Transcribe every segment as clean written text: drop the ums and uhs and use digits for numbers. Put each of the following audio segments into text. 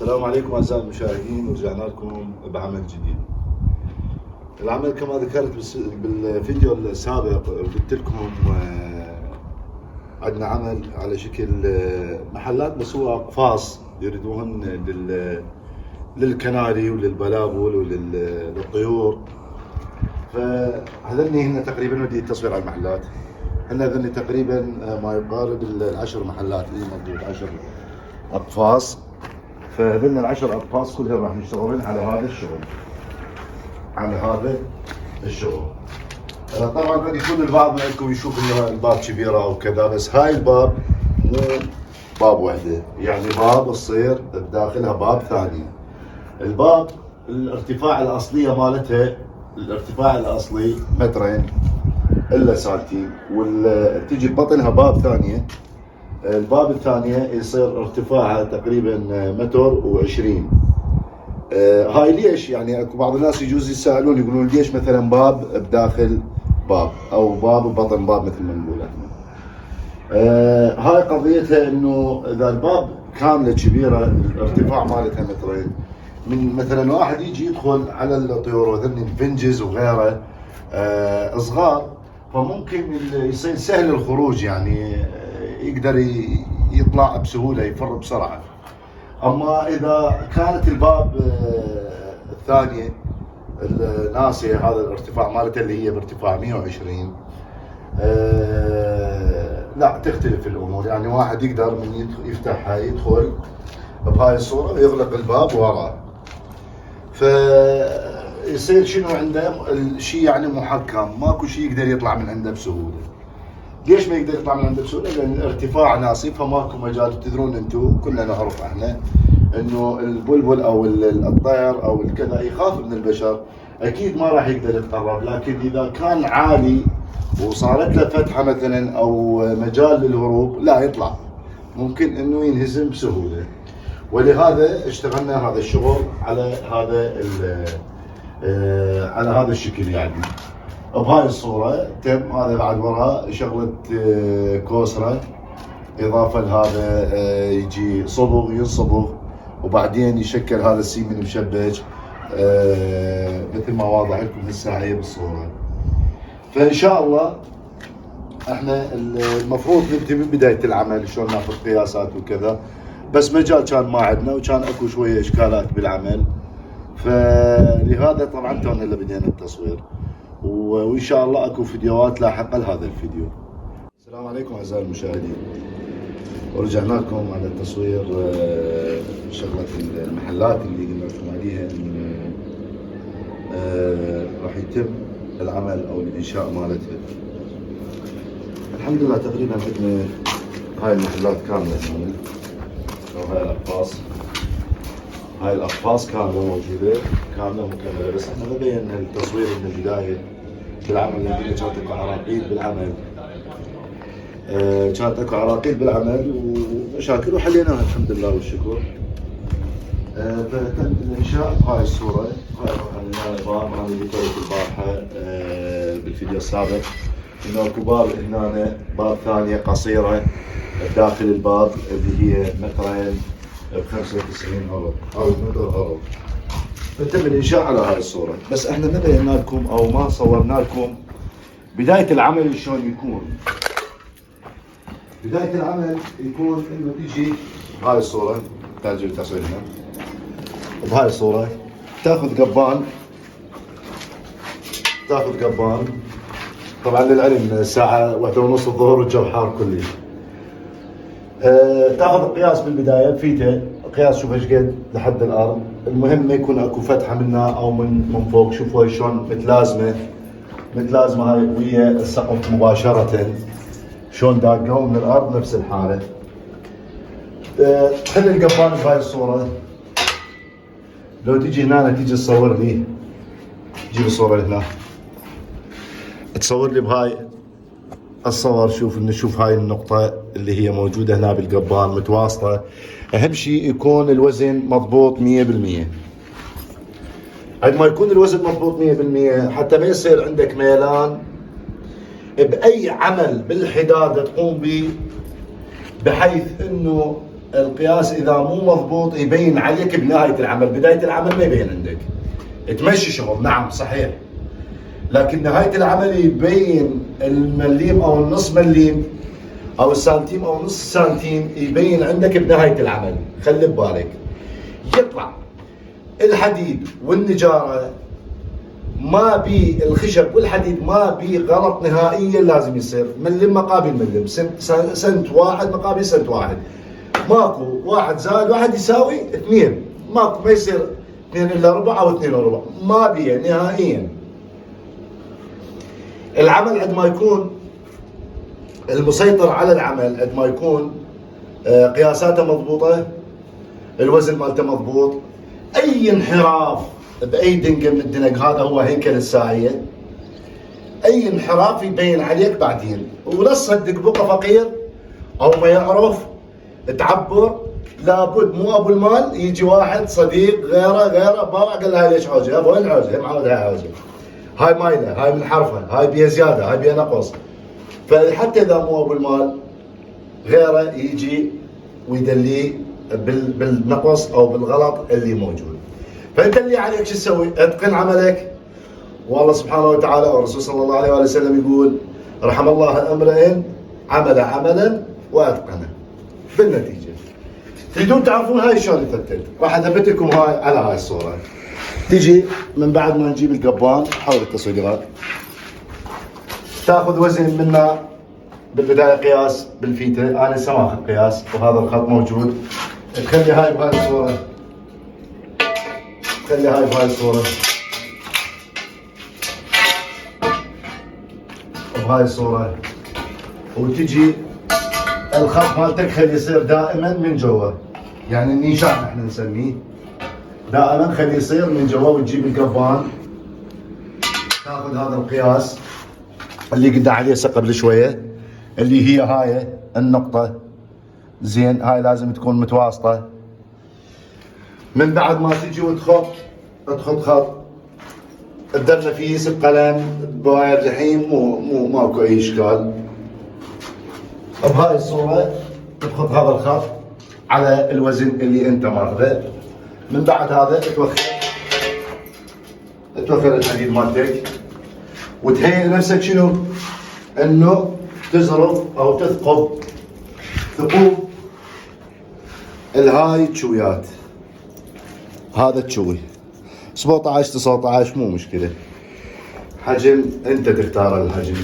السلام عليكم أعزائي المشاهدين، ورجعنا لكم بعمل جديد. العمل كما ذكرت بالفيديو السابق قلت لكم عندنا عمل على شكل محلات مسوى أقفاص يريدوهن للكناري وللبلابل وللطيور. فهذني هن تقريبا بدي التصوير على المحلات. هذني تقريبا ما يقارب العشر محلات اللي موجود 10 أقفاص. فهذن ال10 أقفاص كلها راح نشتغلن على هذا الشغل. طبعا قد يكون البعض منكم يشوف انه الباب كبيره او كذا، بس هاي الباب مو باب وحده، يعني باب تصير بداخلها باب ثاني. الباب الارتفاع الاصليه مالتها الارتفاع الاصلي مترين الا سالتين، وتجي ببطنها باب ثانيه. الباب الثانيه يصير ارتفاعها تقريبا متر و20. هاي ليش؟ يعني اكو بعض الناس يجوز يسالون يقولون ليش مثلا باب بداخل باب او باب ببطن باب مثل ما نقول احنا. هاي قضيتها انه اذا الباب كامله كبيره الارتفاع مالتها مترين، من مثلا واحد يجي يدخل على الطيور وذني الفنجز وغيره صغار، فممكن يصير سهل الخروج، يعني يقدر يطلع بسهوله يفر بسرعه. اما اذا كانت الباب الثانيه الناسيه هذا الارتفاع مالته اللي هي بارتفاع 120، لا تختلف الامور. يعني واحد يقدر من يفتحها يدخل بهاي الصوره ويغلق الباب وراه، فيصير شنو عنده الشيء يعني محكم، ماكو شيء يقدر يطلع من عنده بسهوله. ليش ما يقدر يطلع من عنده بسهوله؟ لان الارتفاع ناسي، فماكو مجال. تدرون انتم كلنا نعرف احنا انه البلبل او الطير او الكذا يخاف من البشر، اكيد ما راح يقدر يتقرب. لكن اذا كان عالي وصارت له فتحه مثلا او مجال للهروب، لا يطلع، ممكن انه ينهزم بسهوله. ولهذا اشتغلنا هذا الشغل على هذا الشكل. يعني بهاي الصورة تم هذا بعد وراء شغلة كوسرة، إضافة لهذا يجي صبغ ينصبغ، وبعدين يشكل هذا السيمن مشبج مثل ما واضح لكم هسه هي بالصورة. فإن شاء الله احنا المفروض نبدي من بداية العمل شلون ناخذ قياسات وكذا، بس مجال كان ما عندنا وكان اكو شوية إشكالات بالعمل، فلهذا طبعا تونا اللي بدينا التصوير. وان شاء الله اكو فيديوهات لاحقه لهذا الفيديو. السلام عليكم اعزائي المشاهدين، ورجعنا لكم على التصوير شغله المحلات اللي قلنا لكم عليها انه راح يتم العمل او الانشاء مالتها. الحمد لله تقريبا عندنا هاي المحلات كامله هنا، او هاي الاقفاص. هاي الاقفاص كامله موجوده كامله مكمله، بس احنا ما بينا التصوير من البدايه بالعمل، لان كانت اكو عراقيل بالعمل. كانت اكو عراقيل بالعمل ومشاكل وحليناها الحمد لله والشكر. فتم الانشاء بهاي الصوره. هاي طبعا الباب انا اللي قلت البارحه بالفيديو السابق انه اكو باب هنا، باب ثانيه قصيره داخل الباب اللي هي مترين ب 95 عرض او متر عرض. فتم الانشاء على هاي الصوره، بس احنا ما بينا لكم او ما صورنا لكم بدايه العمل شلون يكون. بدايه العمل يكون انه تجي هاي الصوره، ترجع تصويرنا بهاي الصوره، تاخذ قبان. طبعا للعلم الساعه 1:30 الظهر والجو حار كلش. تاخذ القياس بالبدايه بفيته، قياس شوف ايش قد لحد الارض. المهم ما يكون اكو فتحه منها او من فوق. شوفوا شلون متلازمه هاي ويا السقف مباشره، شلون داقه من الارض نفس الحاله. تحل القبان بهاي الصوره. لو تجي هنا تجي تصور لي، جيب الصوره هنا تصور لي بهاي الصور. نشوف هاي النقطة اللي هي موجودة هنا بالقبان متواصلة. أهم شيء يكون الوزن مضبوط 100%. عندما يكون الوزن مضبوط 100% حتى ما يصير عندك ميلان بأي عمل بالحدادة تقوم به، بحيث إنه القياس اذا مو مضبوط يبين عليك بنهايه العمل، بدايه العمل ما يبين عندك. تمشي شغل نعم صحيح، لكن نهايه العمل يبين المليم او النص مليم او السنتيم او نص سنتيم يبين عندك بنهايه العمل. خلي ببالك يطلع الحديد والنجاره ما بي الخشب والحديد ما بي غلط نهائيا، لازم يصير ملم مقابل ملم، سنت واحد مقابل سنت واحد. ماكو واحد زائد واحد يساوي اثنين، ماكو ما يصير اثنين الا ربع او اثنين وربع، ما بي نهائيا. العمل عندما يكون المسيطر على العمل عندما يكون قياساته مضبوطه، الوزن مالته مضبوط، اي انحراف باي دنقه من الدنق، هذا هو هيكل الساعيه، اي انحراف يبين عليك بعدين. ولا تصدق بقى فقير او ما يعرف تعبر، لابد مو ابو المال يجي واحد صديق غيره باوع قال له هاي ليش حوجه؟ ابو وين الحوجه؟ هي معود هاي حوجه، هاي مايله، هاي منحرفه، هاي بيها زياده، هاي بيها نقص. فحتى اذا مو ابو المال غيره يجي ويدليه بالنقص او بالغلط اللي موجود. فانت اللي عليك شو تسوي؟ اتقن عملك، والله سبحانه وتعالى والرسول صلى الله عليه وسلم يقول رحم الله امرئ عمل عملا واتقنه. بالنتيجه تريدون تعرفون هاي شلون تفتت؟ راح اثبت لكم هاي على هاي الصوره. تجي من بعد ما نجيب القبان، حول التصويرات، تاخذ وزن منا بالبدايه قياس بالفيته، انا لسه ماخذ قياس وهذا الخط موجود. تخلي هاي بهاي الصوره، خلي هاي بهاي الصوره، بهاي الصوره، وتجي الخط مالتك خلي يصير دائما من جوا، يعني النيشان احنا نسميه، دائما خلي يصير من جوا. وتجيب القبان تاخذ هذا القياس اللي قلنا عليه هسه قبل شويه، اللي هي هاي النقطه، زين هاي لازم تكون متواسطه. من بعد ما تجي وتخط خط، تدرنا فيه يسب قلم بواير جحيم، مو ماكو اي اشكال. بهاي الصوره تخط هذا الخط على الوزن اللي انت ماخذه. من بعد هذا توخر الحديد مالتك، وتهيئ نفسك شنو؟ انه تزرب او ثقوب الهاي تشويات. هذا تشوي 17 19 مو مشكله، حجم انت تختار الحجم،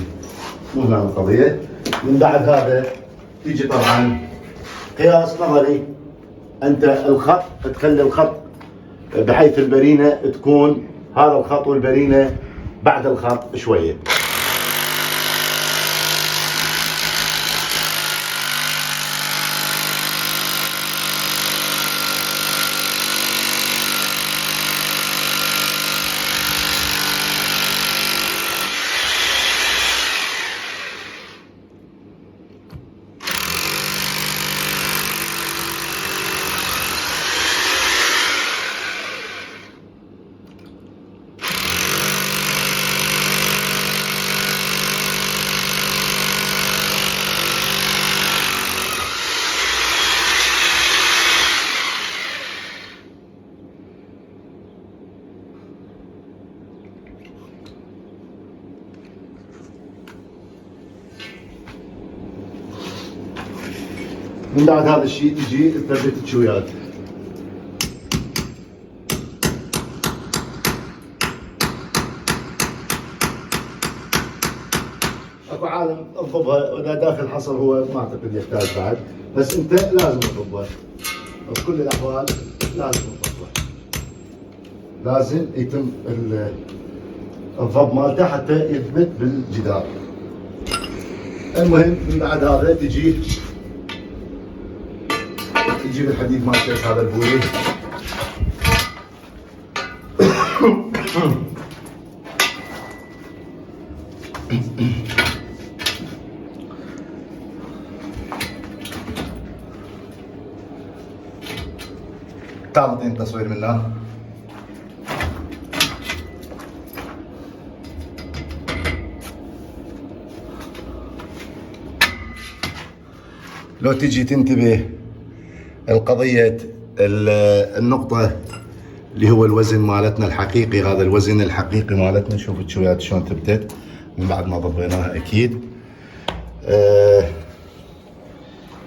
مو هذه القضيه. من بعد هذا تيجي طبعا قياس نظري، انت الخط تخلي الخط بحيث البرينه تكون هذا الخط والبرينه بعد الخط شويه. من بعد هذا الشيء تجي تثبت الشويات. اكو عالم تضبها، واذا داخل حصر هو ما اعتقد يحتاج بعد، بس انت لازم تضبها بكل الاحوال، لازم تضبها، لازم يتم الضب مالته حتى يثبت بالجدار. المهم من بعد هذا تجي تجيب الحديد مالتك هذا البولي تعال اعطيني تصوير منه. لو تجي تنتبه القضية النقطة اللي هو الوزن مالتنا الحقيقي. هذا الوزن الحقيقي مالتنا. شوف الشويات شلون ثبتت من بعد ما ضبيناها اكيد.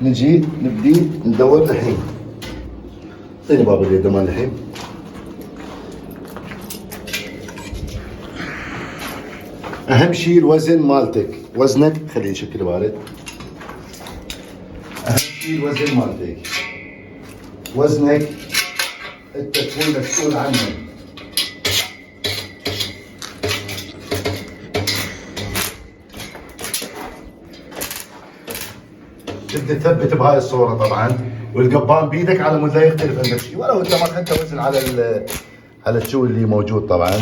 نجي نبدي ندور الحين. اعطيني باب اليد مال الحين. اهم شيء الوزن مالتك، وزنك خليه شكل بارد. اهم شيء الوزن مالتك، وزنك انت تكون مسؤول عنه. تبدا تثبت بهاي الصوره طبعا، والقبان بيدك على مود لا يختلف عندك شيء، ولو انت ما اخذت وزن على الشو اللي موجود طبعا.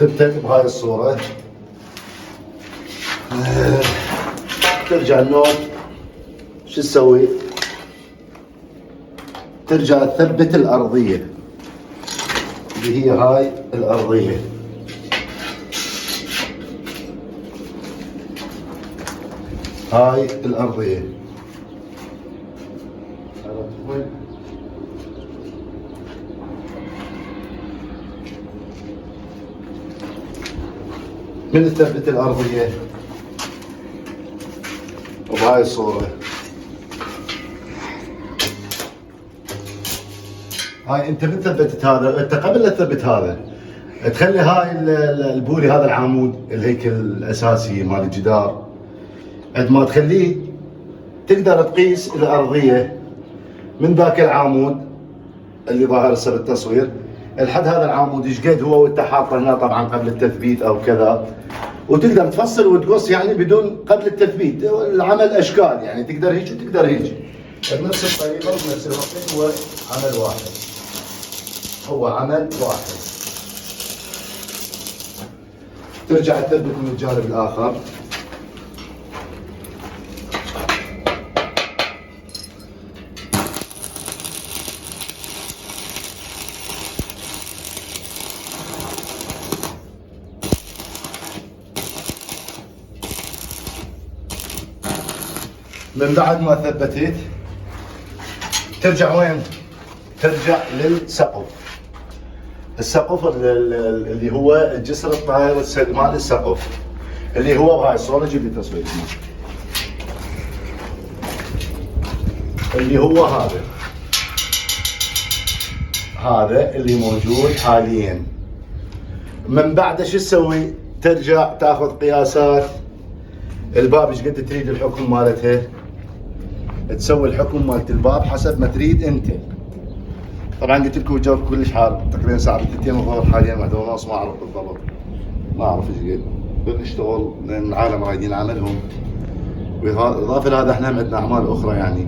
ثبتت بهاي الصورة. ترجع النوم شو تسوي؟ ترجع تثبت الأرضية اللي هي هاي الأرضية. هاي الأرضية من تثبت الأرضية وبهاي الصورة. هاي انت من ثبتت هذا، انت قبل لا تثبت هذا تخلي هاي البولي، هذا العمود الهيكل الاساسي مال الجدار، عند ما تخليه تقدر تقيس الأرضية من ذاك العمود اللي ظاهر هسه بالتصوير لحد هذا العمود ايش قد هو، وانت حاطه هنا طبعا قبل التثبيت او كذا، وتقدر تفصل وتقص يعني بدون قبل التثبيت. العمل اشكال يعني تقدر هيك وتقدر هيك بنفس الطريقه وبنفس الوقت. هو عمل واحد، هو عمل واحد. ترجع تثبت من الجانب الاخر. من بعد ما ثبتت ترجع وين؟ ترجع للسقف. السقف اللي هو الجسر الطاير مال السقف اللي هو بهاي الصوره. جيب لي تصوير اللي هو هذا اللي موجود حاليا. من بعد شو تسوي؟ ترجع تاخذ قياسات الباب ايش قد تريد الحكم مالتها، تسوي الحكم مالت الباب حسب ما تريد انت. طبعا قلت لكم الجو كلش حار، تقريبا ساعه 2 الظهر حاليا 1:30 ما اعرف بالضبط، ما اعرف ايش قد بنشتغل لان العالم رايدين عملهم، واضافه لهذا احنا عندنا اعمال اخرى يعني.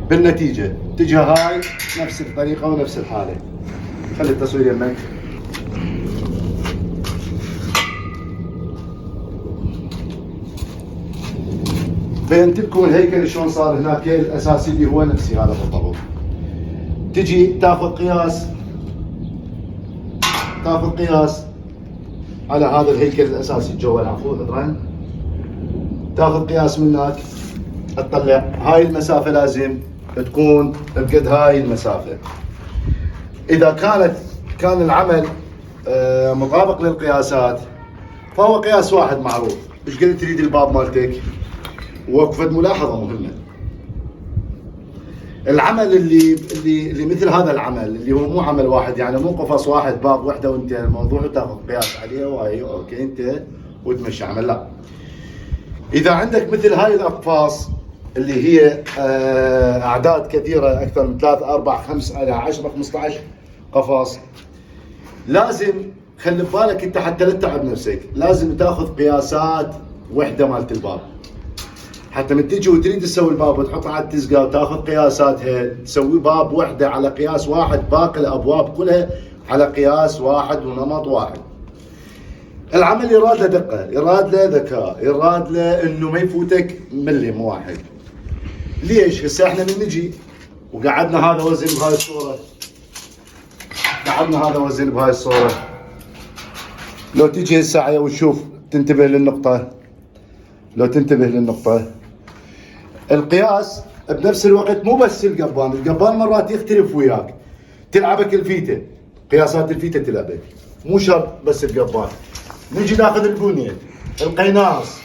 بالنتيجه تجي هاي نفس الطريقه ونفس الحاله. خلي التصوير يمك. بينت لكم الهيكل شلون صار هناك الاساسي اللي هو نفسي هذا بالضبط. تجي تاخذ قياس على هذا الهيكل الاساسي جوا العفو عذرا. تاخذ قياس من هناك تطلع هاي المسافه لازم تكون بقد هاي المسافه. اذا كان العمل مطابق للقياسات فهو قياس واحد معروف. ايش قد تريد الباب مالتك؟ وقفة ملاحظة مهمة. العمل اللي مثل هذا العمل اللي هو مو عمل واحد يعني مو قفص واحد باب وحده وانتهى الموضوع وتاخذ قياس عليه وهي اوكي انت وتمشي عمل. لا، اذا عندك مثل هاي الاقفاص اللي هي اعداد كثيرة اكثر من 3 4 5 على 10 15 قفص، لازم خلي ببالك انت حتى لا تتعب نفسك، لازم تاخذ قياسات وحدة مالت الباب حتى من تجي وتريد تسوي الباب وتحطها على التزقه وتاخذ قياساتها، تسوي باب وحده على قياس واحد، باقي الابواب كلها على قياس واحد ونمط واحد. العمل يراد له دقه، يراد له ذكاء، يراد له انه ما يفوتك ملم واحد. ليش؟ هسه احنا من نجي وقعدنا هذا وزن بهاي الصوره، قعدنا هذا وزن بهاي الصوره، لو تجي هسه وتشوف تنتبه للنقطه، لو تنتبه للنقطه القياس بنفس الوقت مو بس القبان مرات يختلف وياك، تلعبك الفيته، قياسات الفيته تلعبك، مو شرط بس القبان. نجي ناخذ البنيه، القيناص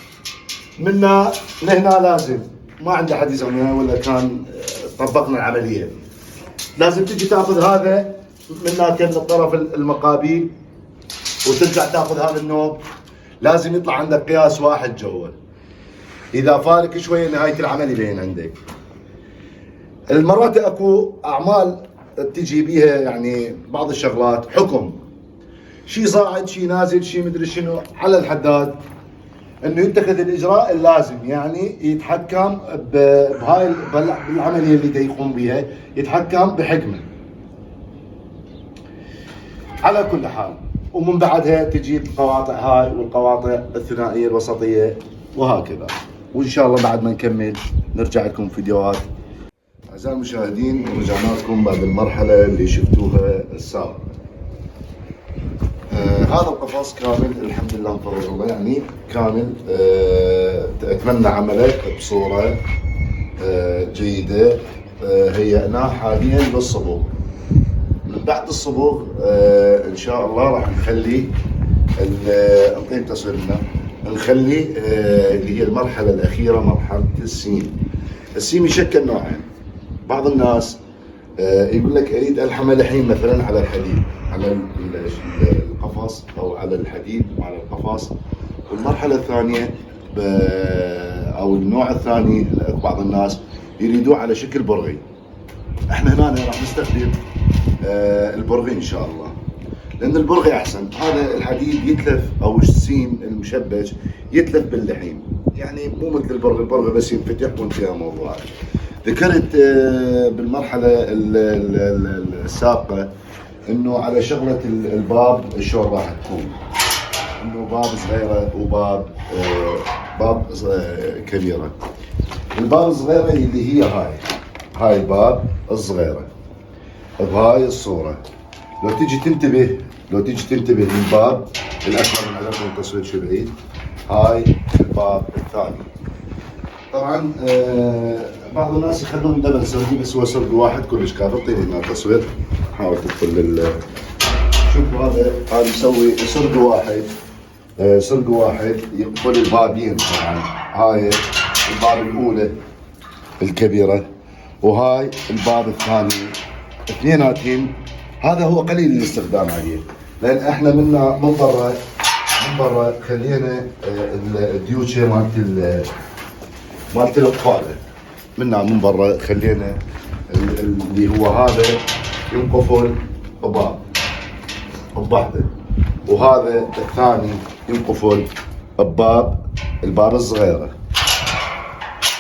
منا لهنا لازم، ما عنده حد يسويها ولا كان طبقنا العمليه. لازم تجي تاخذ هذا منا كان الطرف المقابيل وترجع تاخذ هذا النوب، لازم يطلع عندك قياس واحد جوا. اذا فارق شويه نهايه العمل يبين عندك. المرات اكو اعمال تجي بيها يعني بعض الشغلات حكم، شيء صاعد شيء نازل شيء مدري شنو، على الحداد انه يتخذ الاجراء اللازم، يعني يتحكم بهاي بالعمليه اللي دا يقوم بها، يتحكم بحكمه. على كل حال، ومن بعدها تجي القواطع هاي والقواطع الثنائيه الوسطيه وهكذا. وان شاء الله بعد ما نكمل نرجع لكم فيديوهات. اعزائي المشاهدين، رجعنا لكم بعد المرحله اللي شفتوها السابقه. هذا القفص كامل الحمد لله مفرج الله، يعني كامل. اتمنى عمله بصوره جيده. هيئناه حاليا للصبغ. من بعد الصبغ ان شاء الله راح نخلي نعطيهم تصويرنا، نخلي اللي هي المرحله الاخيره مرحله السيم. السيم يشكل نوعين. بعض الناس يقول لك اريد الحمه الحين مثلا على الحديد، على القفص او على الحديد وعلى القفص. والمرحله الثانيه او النوع الثاني بعض الناس يريدوه على شكل برغي. احنا هنا راح نستخدم البرغي ان شاء الله، لان البرغي احسن. هذا الحديد يتلف او السيم المشبك يتلف باللحيم، يعني مو مثل البرغي. البرغي بس ينفتح وانتهى الموضوع. ذكرت بالمرحله السابقه انه على شغله الباب شلون راح تكون، انه باب صغيره وباب باب كبيره. الباب الصغيره اللي هي هاي الباب الصغيره بهاي الصوره. لو تيجي تنتبه للباب الاكبر من عدم التصوير شو بعيد، هاي الباب الثاني. طبعا بعض الناس يخلون دبل سردي، بس هو سرد واحد كلش كافي. اعطيني هنا تصوير، حاول تدخل شوفوا هذا مسوي سرد واحد، سرد واحد يقفل البابين. طبعا هاي الباب الاولى الكبيره وهاي الباب الثاني، اثنيناتهم. هذا هو قليل الاستخدام عليه، لان احنا من برا خلينا الديوتشي مالت القفاله من برا، خلينا اللي هو هذا ينقفل بباب بوحده، وهذا الثاني ينقفل الباب الصغيره.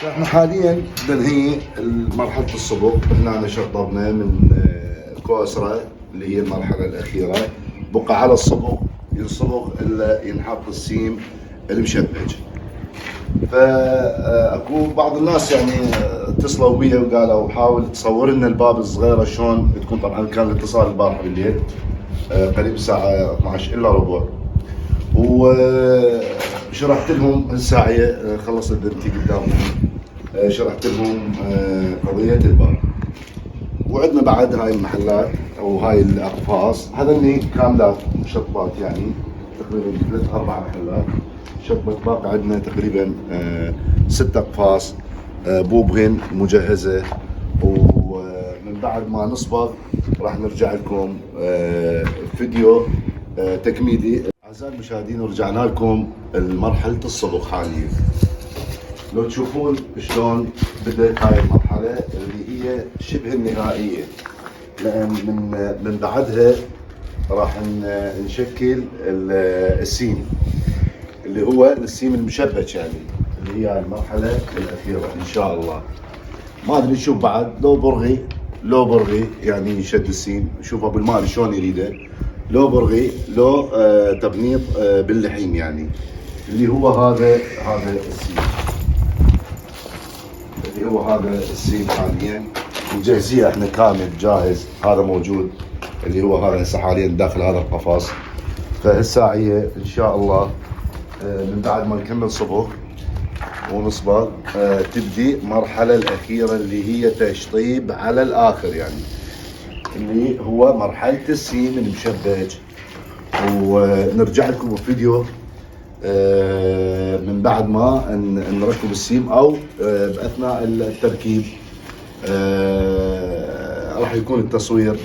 احنا حاليا بنهي مرحله الصبغ. هنا شطبنا من كوسره اللي هي المرحله الاخيره، بقى على الصبغ ينصبغ الا ينحط السيم المشبك. فاكو بعض الناس يعني اتصلوا بي وقالوا حاول تصور لنا الباب الصغيره شلون بتكون. طبعا كان الاتصال البارحه بالليل قريب الساعه 12 الا ربع، وشرحت لهم الساعه خلصت بنتي قدامهم، شرحت لهم قضيه الباب. وعندنا بعد هاي المحلات او هاي الاقفاص، هذني كاملات شطبات، يعني تقريبا 3-4 محلات شطبت. باقي عندنا تقريبا 6 اقفاص بوبغن مجهزه. ومن بعد ما نصبغ راح نرجع لكم فيديو تكميلي. اعزائي المشاهدين، رجعنا لكم لمرحله الصبغ حاليا. لو تشوفون شلون بدأت هاي المرحله اللي هي شبه النهائيه، لان من بعدها راح نشكل السيم اللي هو السيم المشبك، يعني اللي هي المرحله الاخيره ان شاء الله. ما ادري نشوف بعد لو برغي يعني يشد السيم، شوف ابو المال شلون يريده، لو برغي لو تبنيط باللحيم يعني، اللي هو هذا السيم، اللي هو هذا السيم حاليا مجهزيه احنا كامل جاهز، هذا موجود اللي هو هذا هسه حاليا داخل هذا القفص. فالساعيه ان شاء الله من بعد ما نكمل صبغ ونصبغ تبدي المرحله الاخيره اللي هي تشطيب على الاخر يعني، اللي هو مرحله السيم المشبج. ونرجع لكم بفيديو من بعد ما نركب السيم او باثناء التركيب. راح يكون التصوير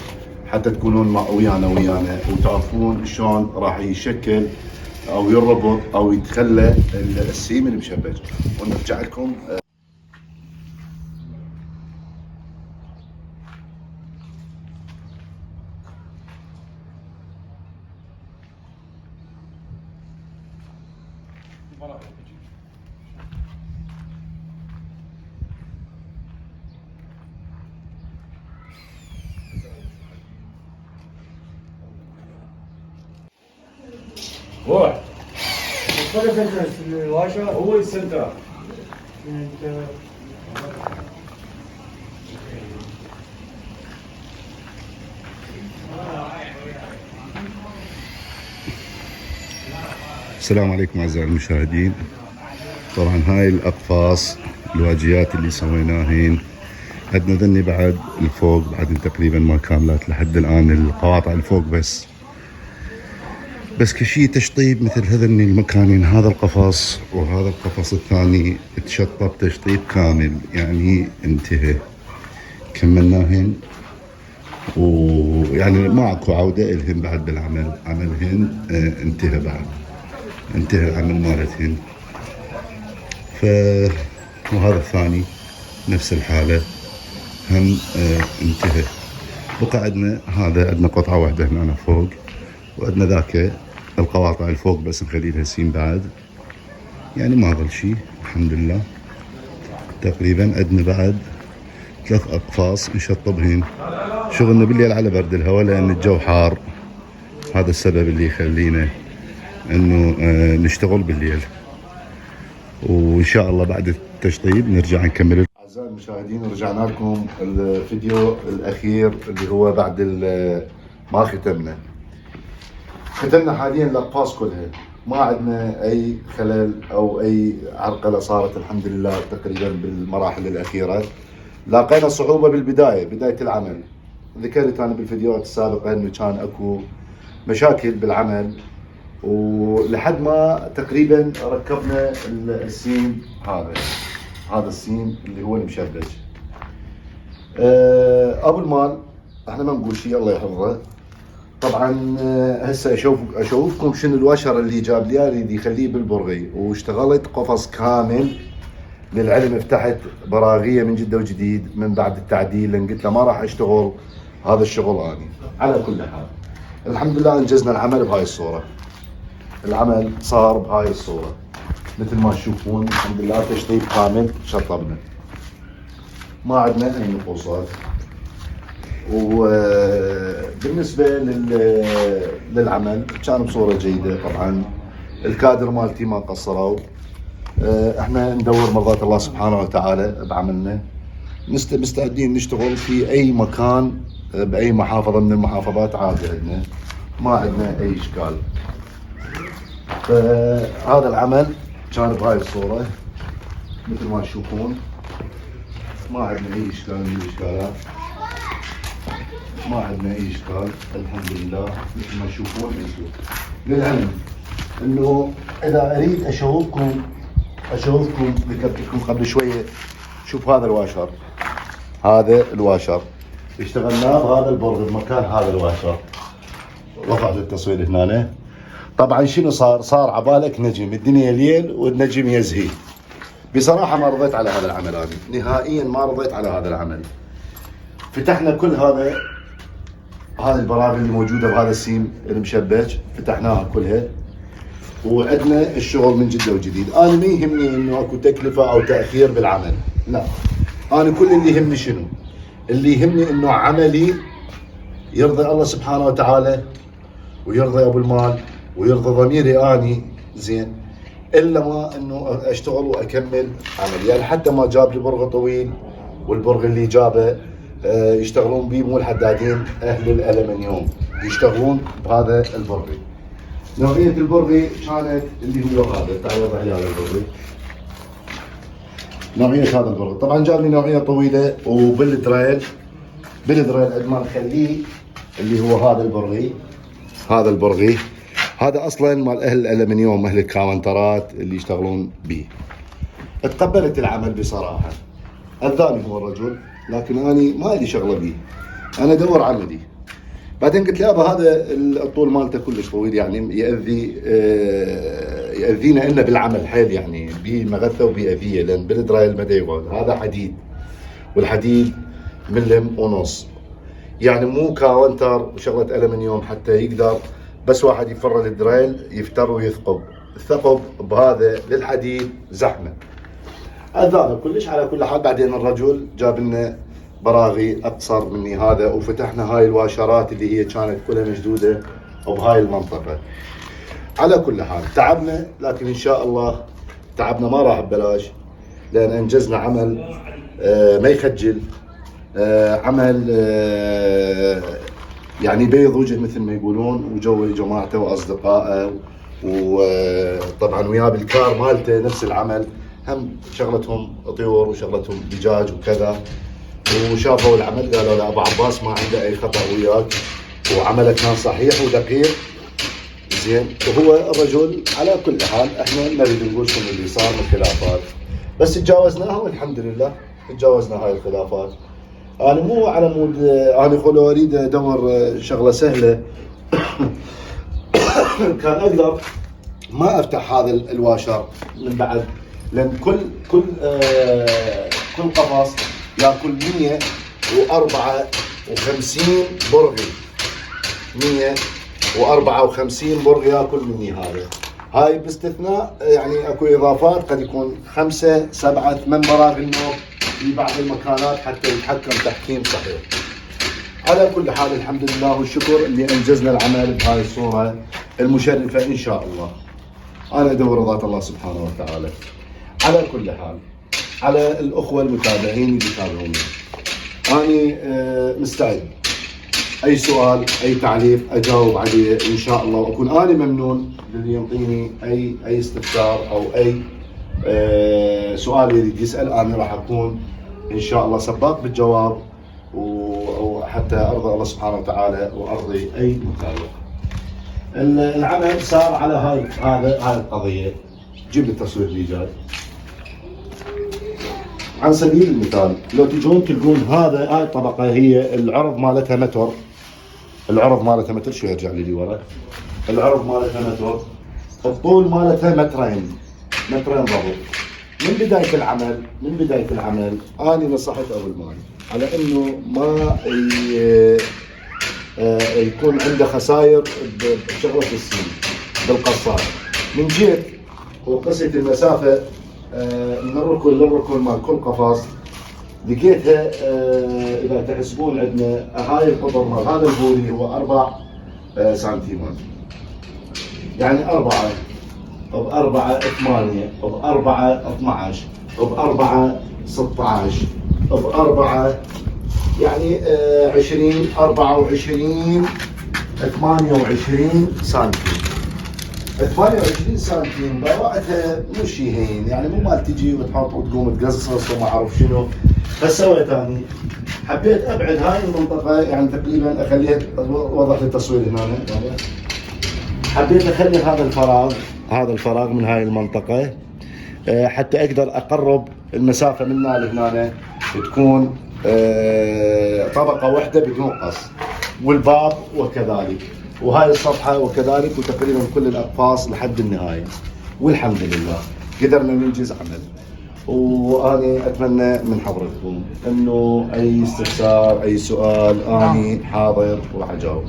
حتى تكونون ويانا وتعرفون شلون راح يشكل او يربط او يتخلى السيم المشبج. ونرجع لكم. روح وصلت الواشر هو السنتر. السلام عليكم اعزائي المشاهدين. طبعا هاي الاقفاص الواجيات اللي سويناهن، عندنا ذني بعد الفوق بعد تقريبا ما كاملات لحد الان، القواطع الفوق بس كشي تشطيب مثل هذني المكانين، هذا القفص وهذا القفص الثاني تشطب تشطيب كامل يعني انتهى، كملناهن ويعني ماكو عودة الهن بعد بالعمل، عملهن انتهى بعد، انتهى العمل مالتهن. وهذا الثاني نفس الحالة هم انتهى. بقى عندنا هذا، عندنا قطعة واحدة هنا فوق، وعندنا ذاك القواطع الفوق بس نخلي لها سيم بعد، يعني ما ظل شيء الحمد لله. تقريبا عندنا بعد 3 اقفاص نشطبهن. شغلنا بالليل على برد الهواء لان الجو حار، هذا السبب اللي يخلينا انه نشتغل بالليل. وان شاء الله بعد التشطيب نرجع نكمل. اعزائي المشاهدين رجعنا لكم الفيديو الاخير اللي هو بعد ما ختمنا حاليا الاقفاص كلها، ما عندنا اي خلل او اي عرقله صارت الحمد لله تقريبا بالمراحل الاخيره. لاقينا صعوبه بدايه العمل، ذكرت انا بالفيديوهات السابقه انه كان اكو مشاكل بالعمل، ولحد ما تقريبا ركبنا السيم هذا السيم اللي هو المشبج. ابو المال احنا ما نقول شيء الله يحفظه. طبعا هسه اشوفكم شنو الوشر اللي جاب لي، اريد يخليه بالبرغي، واشتغلت قفص كامل للعلم، فتحت براغيه من جده وجديد من بعد التعديل، لان قلت له ما راح اشتغل هذا الشغل اني. على كل حال الحمد لله انجزنا العمل بهاي الصوره، العمل صار بهاي الصوره مثل ما تشوفون الحمد لله، تشطيب كامل شطبنا، ما عندنا اي نقصات. وبالنسبه للعمل كان بصوره جيده. طبعا الكادر مالتي ما قصروا، احنا ندور مرضات الله سبحانه وتعالى بعملنا، مستعدين نشتغل في اي مكان باي محافظه من المحافظات عادي، عندنا ما عندنا اي اشكال. فهذا العمل كان بهاي الصوره مثل ما تشوفون، ما عندنا اي اشكال من الاشكالات، ما عندنا اي اشكال الحمد لله مثل ما تشوفون انتم. للعلم انه اذا اريد اشوفكم ذكرت لكم قبل شويه، شوف هذا الواشر اشتغلناه بهذا البرغ بمكان هذا الواشر. رفعت التصوير هنا. طبعا شنو صار عبالك نجم، الدنيا ليل والنجم يزهي. بصراحه ما رضيت على هذا العمل، هذا نهائيا ما رضيت على هذا العمل. فتحنا كل هذه البراغي اللي موجوده بهذا السيم المشبك، فتحناها كلها وعندنا الشغل من جدة وجديد. انا ما يهمني انه اكو تكلفة او تأخير بالعمل، لا، انا كل اللي يهمني شنو؟ اللي يهمني انه عملي يرضي الله سبحانه وتعالى ويرضي ابو المال ويرضي ضميري اني زين، الا ما انه اشتغل واكمل عملي. يعني حتى ما جاب لي برغي طويل، والبرغي اللي جابه يشتغلون به مو الحدادين، اهل الالمنيوم يشتغلون بهذا البرغي. نوعية البرغي كانت اللي هو هذا، تعال وضع لي هذا البرغي. نوعية هذا البرغي طبعا جاب لي نوعية طويلة وبالدريل، بالدريل قد ما نخليه اللي هو هذا البرغي. هذا البرغي هذا اصلا مال اهل الالمنيوم، اهل الكاونترات اللي يشتغلون به. تقبلت العمل بصراحه، اذاني هو الرجل، لكن اني ما لي شغله به، انا ادور عملي. بعدين قلت له ابا هذا الطول مالته كلش طويل، يعني ياذينا إلنا بالعمل حيل، يعني بمغثه وباذيه، لان بالدرايل ما يقعد. هذا حديد، والحديد ملم ونص، يعني مو كاونتر وشغله الومنيوم حتى يقدر بس واحد يفرد الدرايل يفتر ويثقب. الثقب بهذا للحديد زحمه. اذانا كلش. على كل حال بعدين الرجل جاب لنا براغي اقصر مني هذا، وفتحنا هاي الواشرات اللي هي كانت كلها مشدوده بهاي المنطقه. على كل حال تعبنا، لكن ان شاء الله تعبنا ما راح ببلاش، لان انجزنا عمل ما يخجل، عمل يعني بيض وجه مثل ما يقولون، وجو جماعته واصدقائه، وطبعا وياه بالكار مالته نفس العمل، هم شغلتهم طيور وشغلتهم دجاج وكذا. وشافوا العمل قالوا لا ابو عباس ما عنده اي خطا وياك، وعمله كان صحيح ودقيق زين. وهو الرجل على كل حال احنا نريد نقول شنو اللي صار من خلافات، بس تجاوزناها والحمد لله، تجاوزنا هاي الخلافات. انا مو على مود انا خلو اريد ادور شغله سهله كان اقدر ما افتح هذا الواشر من بعد، لان كل قفص ياكل 154 برغي، 154 برغي ياكل مني هذا. هاي باستثناء يعني اكو اضافات قد يكون 5 7 8 براغي النوم في بعض المكانات حتى يتحكم تحكيم صحيح. على كل حال الحمد لله والشكر اللي انجزنا العمل بهاي الصوره المشرفه ان شاء الله. انا ادور رضاة الله سبحانه وتعالى. على كل حال على الاخوه المتابعين اللي يتابعوني، اني مستعد اي سؤال اي تعليق اجاوب عليه ان شاء الله، واكون اني ممنون للي يعطيني اي استفسار او اي سؤال يريد يسال. انا راح اكون ان شاء الله سباق بالجواب، وحتى ارضي الله سبحانه وتعالى وارضي اي متابع. العمل صار على هاي القضيه. جيب لي التصوير اللي جاي. عن سبيل المثال لو تجون تلقون هاي الطبقه هي العرض مالتها متر، العرض مالتها متر، شو يرجع لي ورا، العرض مالتها متر، الطول مالتها مترين ضبط. من بدايه العمل انا نصحت ابو المال على انه ما يكون عنده خسائر بشغله السن بالقصار. من جيت وقست المسافه من الركن للركن مال كل قفص، لقيتها اذا تحسبون عندنا هاي القطر مال هذا البوري هو 4 سنتيمات، يعني 4 ب4 8 ب4 12 ب4 16 ب4 يعني 20 24 28 سنتيم. 28 سنتيم براءتها مو شيء هين، يعني مو مال تجي وتحط وتقوم تقصص وما اعرف شنو. فسويت اني حبيت ابعد هاي المنطقه، يعني تقريبا اخليها، وضح لي التصوير هنا، حبيت اخلي هذا الفراغ من هاي المنطقه حتى اقدر اقرب المسافه من هنا لهنا تكون طبقه واحده بدون قص، والباب وكذلك، وهاي الصفحه وكذلك، وتقريبا كل الاقفاص لحد النهايه. والحمد لله قدرنا ننجز عمل. واني اتمنى من حضرتكم انه اي استفسار اي سؤال اني حاضر وراح اجاوب.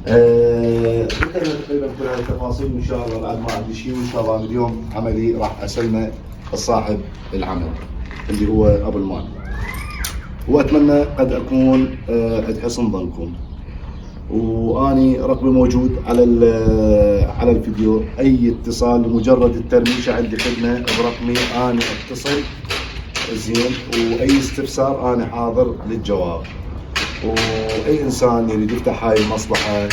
ذكرنا تقريبا كل هاي التفاصيل، وان شاء الله بعد ما عندي شيء، وان شاء الله اليوم عملي راح اسلمه لصاحب العمل اللي هو ابو المال. واتمنى قد اكون عند حسن ظنكم، واني رقمي موجود على الفيديو. اي اتصال لمجرد الترميشه عندي خدمه برقمي، اني اتصل زين، واي استفسار انا حاضر للجواب. واي انسان يريد يفتح هاي المصلحه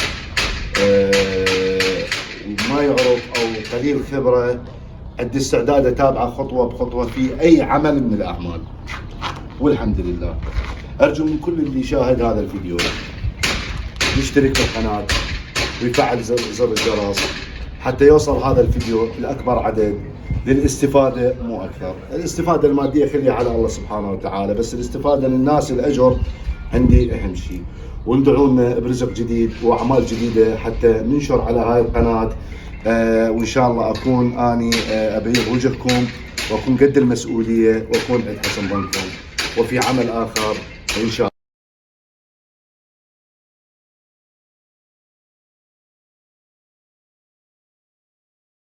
وما يعرف او قليل خبره، عندي استعداد اتابعه خطوه بخطوه في اي عمل من الاعمال. والحمد لله. ارجو من كل اللي يشاهد هذا الفيديو يشترك بالقناه ويفعل زر الجرس حتى يوصل هذا الفيديو لاكبر عدد، للاستفاده مو اكثر. الاستفاده الماديه خليها على الله سبحانه وتعالى، بس الاستفاده للناس الاجر عندي اهم شيء. وندعونا برزق جديد واعمال جديده حتى ننشر على هاي القناه. وان شاء الله اكون اني ابيض وجهكم واكون قد المسؤوليه واكون عند حسن ظنكم، وفي عمل اخر ان شاء الله.